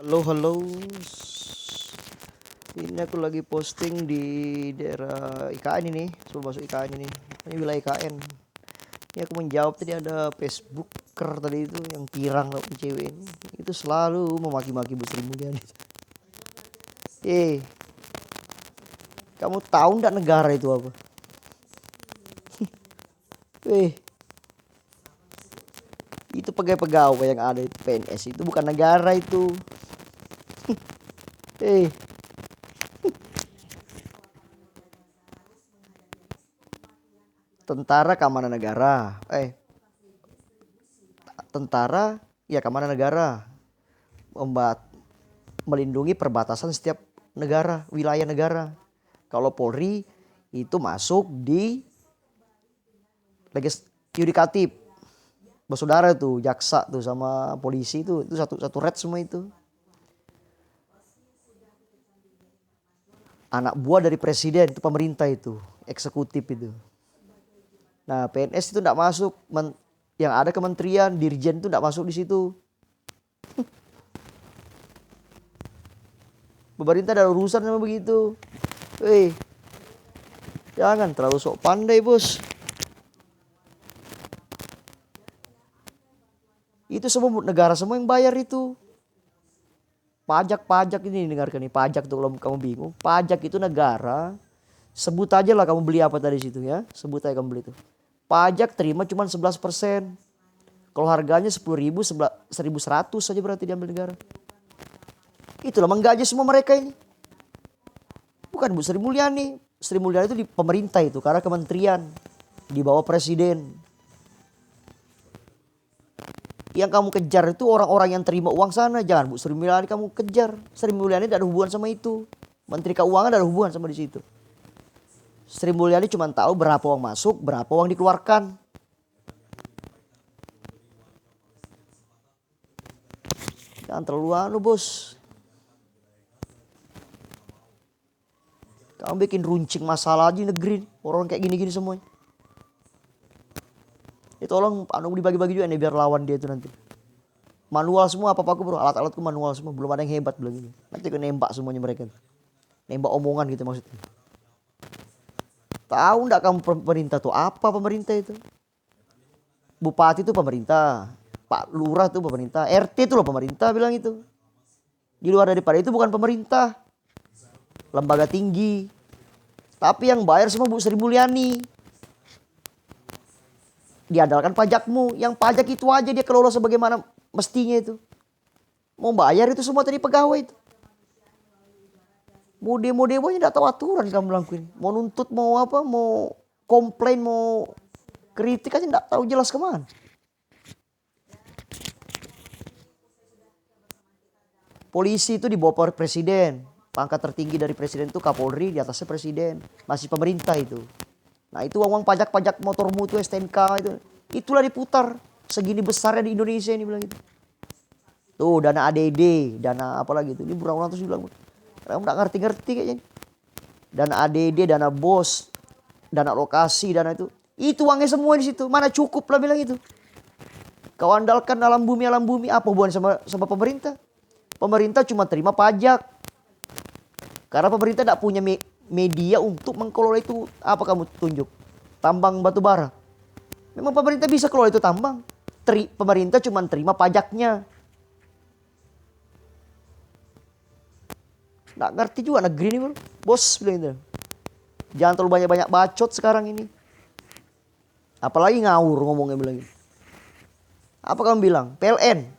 Halo, halo. Ini aku lagi posting di daerah IKN ini, sebelum masuk IKN ini. Ini wilayah IKN. Ini aku menjawab tadi ada Facebooker tadi itu yang pirang lah cewek ini. Itu selalu memaki-maki Bu Sri Mulyani. Kamu tahu ndak negara itu apa? Eh, itu pegawai-pegawai yang ada itu PNS itu bukan negara itu. Eh, tentara keamanan negara. Tentara ya keamanan negara. Melindungi perbatasan setiap negara, wilayah negara. Kalau Polri itu masuk di yudikatif. Bersaudara tuh, jaksa tuh sama polisi itu satu red semua itu. Anak buah dari presiden itu pemerintah itu, eksekutif itu. Nah, PNS itu enggak masuk, yang ada kementerian, dirjen itu enggak masuk di situ. Pemerintah ada urusan sama begitu. Jangan terlalu sok pandai, Bos. Itu semua negara semua yang bayar itu. Pajak ini dengarkan nih, pajak tuh kalau kamu bingung. Pajak itu negara. Sebut aja lah kamu beli apa tadi situ ya. Sebut aja kamu beli itu. Pajak terima cuma 11%. Kalau harganya 10.000, 1.100 saja berarti diambil negara. Itulah menggaji semua mereka ini. Bukan Bu Sri Mulyani. Sri Mulyani itu di pemerintah itu karena kementerian di bawah presiden. Yang kamu kejar itu orang-orang yang terima uang sana. Jangan Bu Sri Mulyani kamu kejar. Sri Mulyani tidak ada hubungan sama itu. Menteri Keuangan tidak ada hubungan sama di situ. Sri Mulyani cuma tahu berapa uang masuk, berapa uang dikeluarkan. Jangan terlalu Bos. Kamu bikin runcing masalah di negeri. Orang kayak gini-gini semuanya. Ya tolong dibagi-bagi juga nih biar lawan dia itu nanti. Manual semua apa-apa aku bro. Alat-alatku manual semua. Belum ada yang hebat bilang ini. Nanti aku nembak semuanya mereka. Nembak omongan gitu maksudnya. Tahu enggak kamu pemerintah tuh apa pemerintah itu? Bupati itu pemerintah. Pak Lurah itu pemerintah. RT itu loh pemerintah bilang itu. Di luar daripada itu bukan pemerintah. Lembaga tinggi. Tapi yang bayar semua Bu Sri Mulyani. Diandalkan pajakmu. Yang pajak itu aja dia kelola sebagaimana mestinya itu. Mau bayar itu semua tadi pegawai itu. Mau demo-demo aja gak tahu aturan kamu lakuin. Mau nuntut mau apa, mau komplain, mau kritik aja gak tahu jelas kemana. Polisi itu di bawah presiden. Pangkat tertinggi dari presiden itu Kapolri, di atasnya presiden. Masih pemerintah itu. Nah itu uang pajak-pajak motormu itu STNK itu. Itulah diputar. Segini besarnya di Indonesia ini bilang gitu. Tuh dana ADD, dana apa lagi itu. Ini burang-burang terus bilang. Kamu gak ngerti-ngerti kayaknya. Dana ADD, dana BOS, dana lokasi, dana itu. Itu uangnya semua di situ. Mana cukup lah bilang itu. Kau andalkan alam bumi, apa hubungan sama pemerintah? Pemerintah cuma terima pajak. Karena pemerintah tidak punya media untuk mengelola itu. Apa kamu tunjuk? Tambang batu bara. Memang pemerintah bisa kelola itu tambang. Pemerintah cuma terima pajaknya. Nggak ngerti juga negeri ini bro. Bos bilang itu. Jangan terlalu banyak-banyak bacot sekarang ini. Apalagi ngawur ngomongnya bilang gitu. Apa kamu bilang? PLN.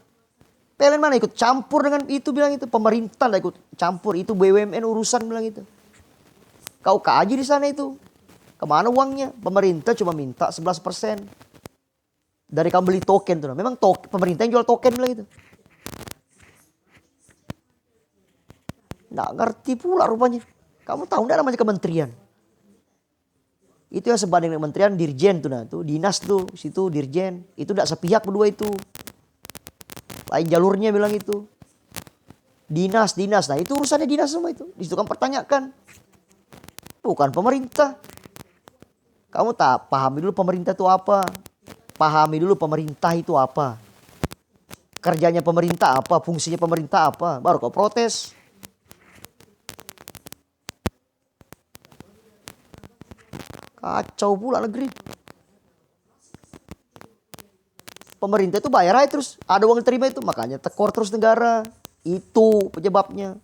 PLN mana ikut campur dengan itu bilang itu. Pemerintah lah ikut campur. Itu BUMN urusan bilang itu. Kau kaji di sana itu. Kemana uangnya? Pemerintah cuma minta 11%. Dari kamu beli token tuh. Memang pemerintah yang jual token bilang itu. Nggak ngerti pula rupanya. Kamu tahu nggak namanya kementerian? Itu yang sebanding dengan kementerian dirjen tuh nah tuh dinas tuh situ dirjen itu nggak sepihak berdua itu. Lain jalurnya bilang itu. Dinas. Nah itu urusannya dinas semua itu. Di situ kan pertanyakan. Bukan pemerintah. Kamu tak pahami dulu pemerintah itu apa. Pahami dulu pemerintah itu apa. Kerjanya pemerintah apa, fungsinya pemerintah apa, baru kau protes. Kacau pula negeri. Pemerintah itu bayar aja terus, ada uang diterima itu, makanya tekor terus negara. Itu penyebabnya.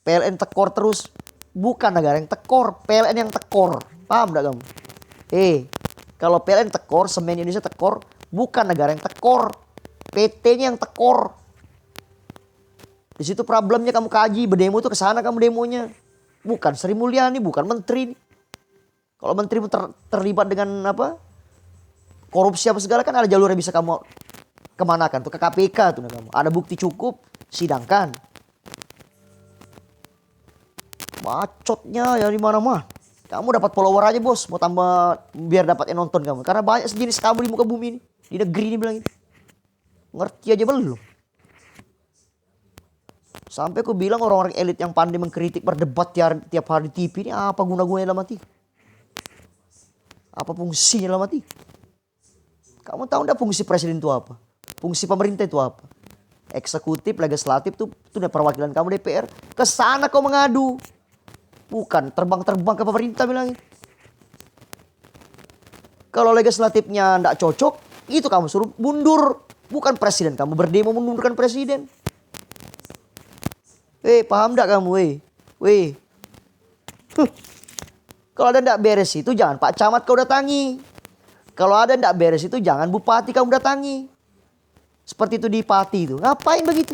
PLN tekor terus, bukan negara yang tekor, PLN yang tekor. Paham gak kamu? Kalau PLN tekor, Semen Indonesia tekor, bukan negara yang tekor, PT-nya yang tekor. Di situ problemnya kamu kaji, berdemo itu ke sana kamu demonya. Bukan Sri Mulyani, bukan menteri. Kalau menteri terlibat dengan apa? Korupsi apa segala, kan ada jalur yang bisa kamu kemanakan tuh, ke KPK tuh kamu. Ada bukti cukup, sidangkan. Bacotnya ya di mana-mana. Kamu dapat follower aja bos, mau tambah biar dapat yang nonton kamu. Karena banyak sejenis kamu di muka bumi ini, di negeri ini bilang itu. Ngerti aja belum? Sampai aku bilang orang-orang elit yang pandai mengkritik, berdebat tiap hari di TV ini apa guna-gunanya dalam hati? Apa fungsinya dalam hati? Kamu tahu enggak fungsi presiden itu apa? Fungsi pemerintah itu apa? Eksekutif, legislatif itu perwakilan kamu DPR. Ke sana kau mengadu. Bukan terbang-terbang ke pemerintah bilangin. Kalau legislatifnya enggak cocok, itu kamu suruh mundur. Bukan presiden kamu berdemo mundurkan presiden. Paham enggak kamu? Kalau ada enggak beres itu jangan Pak Camat kau datangi. Kalau ada enggak beres itu jangan bupati kamu datangi. Seperti itu di Pati itu. Ngapain begitu?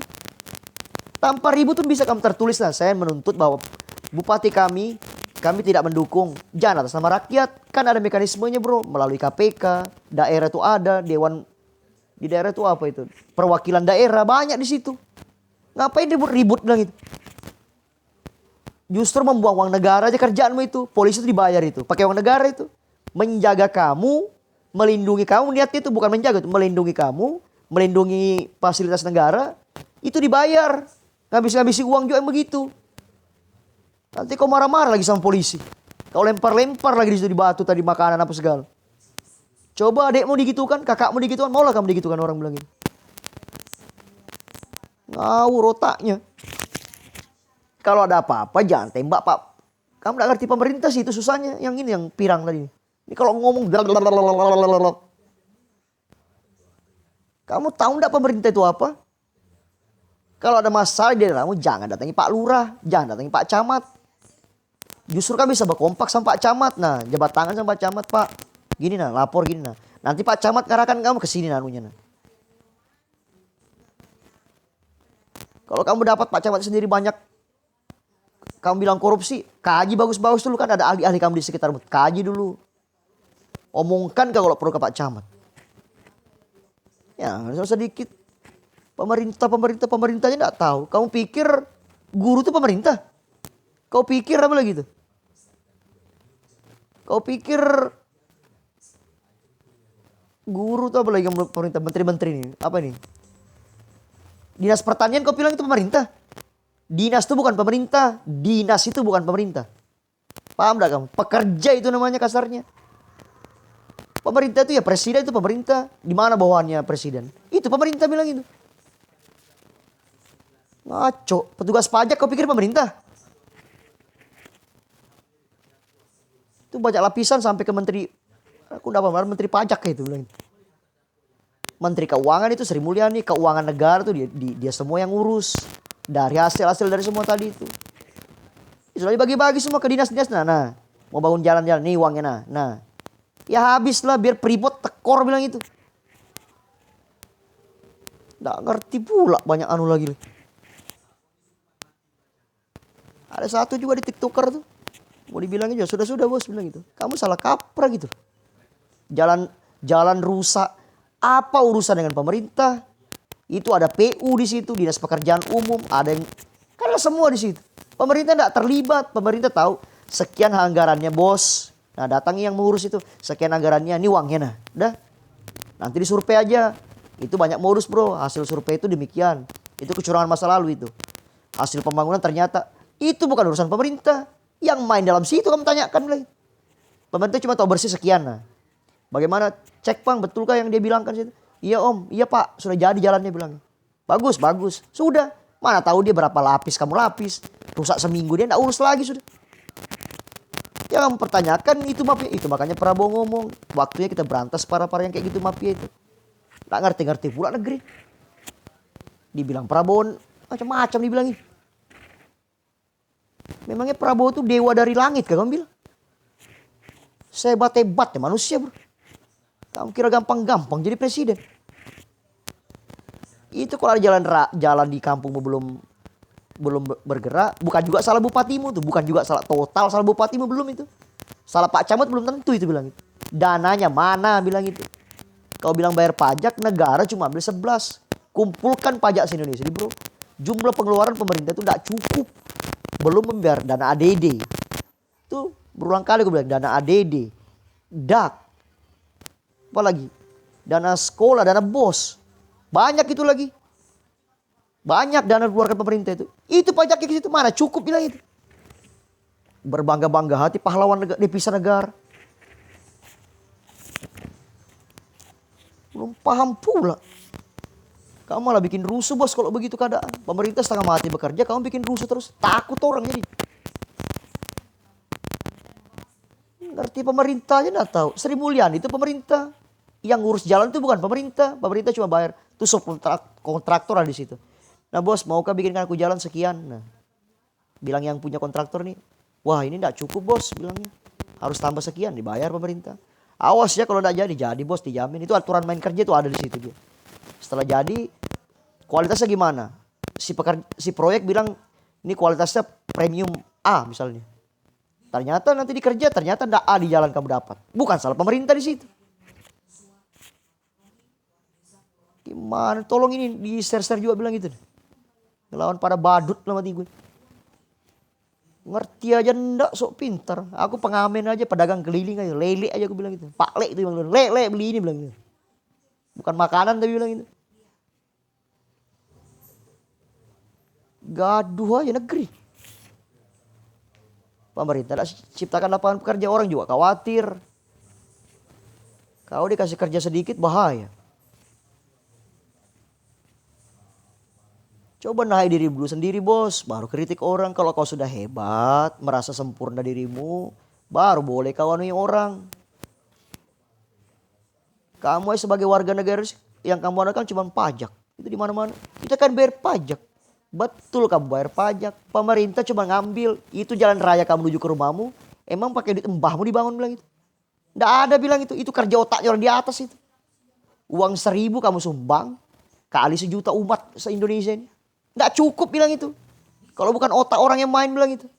Tanpa ribut pun bisa kamu tertulis lah. Saya menuntut bahwa bupati kami tidak mendukung. Jangan atas nama rakyat. Kan ada mekanismenya bro. Melalui KPK. Daerah itu ada. Dewan. Di daerah itu apa itu? Perwakilan daerah. Banyak di situ. Ngapain ribut-ribut bilang itu? Justru membuang uang negara aja kerjaanmu itu. Polisi itu dibayar itu. Pakai uang negara itu. Menjaga kamu. Melindungi kamu. Niatnya itu bukan menjaga itu. Melindungi kamu. Melindungi fasilitas negara. Itu dibayar. Ngabis-ngabisi uang juga yang begitu. Nanti kau marah-marah lagi sama polisi. Kau lempar-lempar lagi di situ di batu tadi makanan apa segala. Coba adekmu digitukan, kakakmu digitukan. Maulah kamu digitukan orang bilang gitu. Ngawur otaknya. Kalau ada apa-apa jangan tembak pak. Kamu gak ngerti pemerintah sih itu susahnya. Yang ini yang pirang tadi. Ini kalau ngomong kamu tahu enggak pemerintah itu apa? Kalau ada masalah di daerahmu jangan datangi Pak Lurah, jangan datangi Pak Camat. Justru kan bisa berkompak sama Pak Camat. Nah, jabat tangan sama Pak Camat, Pak. Gini nah, lapor gini nah. Nanti Pak Camat ngarahkan kamu ke sini nanunya nah. Kalau kamu dapat Pak Camat sendiri banyak kamu bilang korupsi, kaji bagus-bagus dulu kan ada ahli-ahli kamu di sekitarmu. Kaji dulu. Omongkan kalau perlu ke Pak Camat. Ya, sedikit. Pemerintahnya enggak tahu. Kamu pikir guru itu pemerintah? Kau pikir apa lagi itu? Kau pikir guru itu apa lagi yang pemerintah? Menteri-menteri ini. Apa ini? Dinas pertanian kau bilang itu pemerintah? Dinas itu bukan pemerintah. Dinas itu bukan pemerintah. Paham enggak kamu? Pekerja itu namanya kasarnya. Pemerintah itu ya presiden itu pemerintah. Di mana bawahannya presiden? Itu pemerintah bilang itu. Ngaco. Petugas pajak kau pikir pemerintah? Itu banyak lapisan sampai ke menteri. Aku enggak paham menteri pajak kayak itu bilang. Menteri keuangan itu Sri Mulyani. Keuangan negara tuh dia semua yang ngurus. Dari hasil dari semua tadi itu. Sudah dibagi-bagi semua ke dinas-dinas. Nah. Mau bangun jalan-jalan. Nih uangnya nah. Ya habislah biar Freeport tekor bilang itu. Nggak ngerti pula banyak anu lagi. Ada satu juga di TikToker tuh. Mau dibilangin juga sudah bos bilang gitu. Kamu salah kaprah gitu. Jalan rusak. Apa urusan dengan pemerintah? Itu ada PU di situ, Dinas Pekerjaan Umum, ada yang karena semua di situ. Pemerintah tidak terlibat, pemerintah tahu sekian anggarannya bos. Nah datangi yang mengurus itu, sekian anggarannya, ini uangnya nah. Udah, nanti disurvei aja. Itu banyak modus bro, hasil survei itu demikian. Itu kecurangan masa lalu itu. Hasil pembangunan ternyata, itu bukan urusan pemerintah. Yang main dalam situ kamu tanyakan lagi. Pemerintah cuma tahu bersih sekian nah. Bagaimana cek bang, betulkah yang dia bilangkan situ? Iya om, iya pak, sudah jadi jalannya bilang. Bagus, bagus. Sudah, mana tahu dia berapa lapis kamu lapis. Rusak seminggu dia enggak urus lagi sudah. Jangan mempertanyakan itu mafia. Itu makanya Prabowo ngomong, waktunya kita berantas para-para yang kayak gitu mafia itu. Nggak ngerti-ngerti pula negeri. Dibilang Prabowo macam-macam dibilangin. Memangnya Prabowo itu dewa dari langit kan kamu bilang? Sehebat-hebatnya manusia bro. Kamu kira gampang-gampang jadi presiden? Itu kalau ada jalan di kampung belum bergerak, bukan juga salah bupatimu tuh, bukan juga salah total salah bupatimu belum itu. Salah Pak Camat belum tentu itu bilang itu. Dananya mana bilang itu. Kau bilang bayar pajak, negara cuma ambil 11. Kumpulkan pajak se-Indonesia bro. Jumlah pengeluaran pemerintah itu tidak cukup. Belum membayar dana ADD. Tuh berulang kali aku bilang dana ADD. DAK. Apalagi dana sekolah, dana BOS. Banyak itu lagi. Banyak dana keluarkan pemerintah itu. Itu pajaknya ke situ mana? Cukup bilang itu. Berbangga-bangga hati pahlawan devisa negara. Belum paham pula. Kamu malah bikin rusuh bos kalau begitu keadaan. Pemerintah setengah mati bekerja, kamu bikin rusuh terus. Takut orang jadi. Ngerti pemerintah aja enggak tahu. Sri Mulyani itu pemerintah. Yang ngurus jalan itu bukan pemerintah. Pemerintah cuma bayar. Itu kontraktor ada di situ. Nah bos, maukah bikinkan aku jalan sekian? Nah, bilang yang punya kontraktor nih, wah ini enggak cukup bos, bilangnya. Harus tambah sekian, dibayar pemerintah. Awas ya kalau enggak jadi bos dijamin. Itu aturan main kerja itu ada di situ dia. Setelah jadi, kualitasnya gimana? Si proyek bilang, ini kualitasnya premium A misalnya. Ternyata nanti dikerja, ternyata enggak A di jalan kamu dapat. Bukan salah pemerintah di situ. Gimana? Tolong ini di share-share juga bilang gitu. Ngelawan pada badut lah mati gue. Ngerti aja ndak sok pintar. Aku pengamen aja, pedagang keliling aja. Lele aja aku bilang gitu. Pak Le itu bilang, le beli ini bilang gitu. Bukan makanan tapi bilang gitu. Gaduh aja negeri. Pemerintah ciptakan lapangan pekerja, orang juga khawatir. Kau dikasih kerja sedikit bahaya. Coba naik diri dulu sendiri bos, baru kritik orang. Kalau kau sudah hebat, merasa sempurna dirimu, baru boleh kau anuin orang. Kamu sebagai warga negara yang kamu anakan cuma pajak. Itu di mana-mana. Kita kan bayar pajak. Betul kamu bayar pajak. Pemerintah cuma ngambil. Itu jalan raya kamu menuju ke rumahmu. Emang pakai duit mbahmu dibangun bilang itu. Nggak ada bilang itu. Itu kerja otaknya orang di atas itu. Uang 1.000 kamu sumbang. Kali 1 juta umat se-Indonesia ini. Nggak cukup bilang itu. Kalau bukan otak orang yang main bilang itu.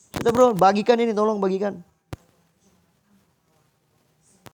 Kita bro, bagikan ini, tolong bagikan.